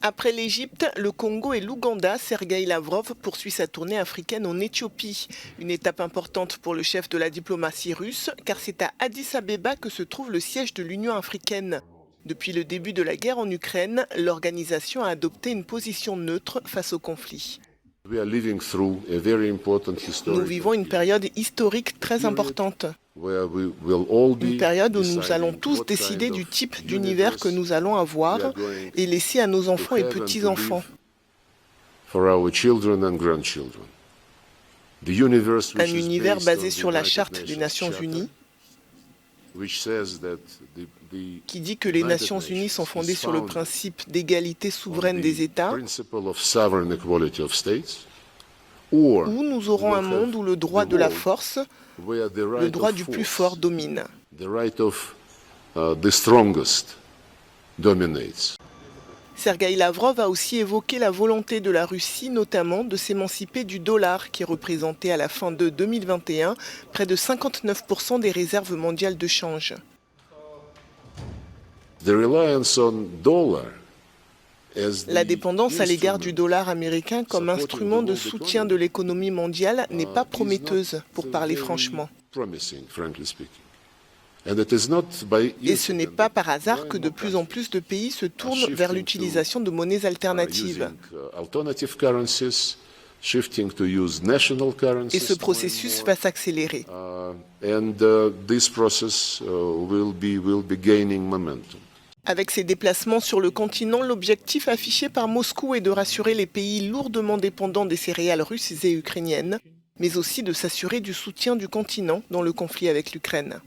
Après l'Égypte, le Congo et l'Ouganda, Sergueï Lavrov poursuit sa tournée africaine en Éthiopie. Une étape importante pour le chef de la diplomatie russe, car c'est à Addis-Abeba que se trouve le siège de l'Union africaine. Depuis le début de la guerre en Ukraine, l'organisation a adopté une position neutre face au conflit. Nous vivons une période historique très importante. Une période où nous allons tous décider du type d'univers que nous allons avoir et laisser à nos enfants et petits-enfants. Un univers basé sur la Charte des Nations Unies, qui dit que les Nations Unies sont fondées sur le principe d'égalité souveraine des États, où nous aurons un monde où le droit de la force, le droit du plus fort domine. Sergueï Lavrov a aussi évoqué la volonté de la Russie, notamment de s'émanciper du dollar, qui représentait à la fin de 2021 près de 59% des réserves mondiales de change. La dépendance à l'égard du dollar américain comme instrument de soutien de l'économie mondiale n'est pas prometteuse, pour parler franchement. Et ce n'est pas par hasard que de plus en plus de pays se tournent vers l'utilisation de monnaies alternatives. Et ce processus va s'accélérer. Avec ces déplacements sur le continent, l'objectif affiché par Moscou est de rassurer les pays lourdement dépendants des céréales russes et ukrainiennes, mais aussi de s'assurer du soutien du continent dans le conflit avec l'Ukraine.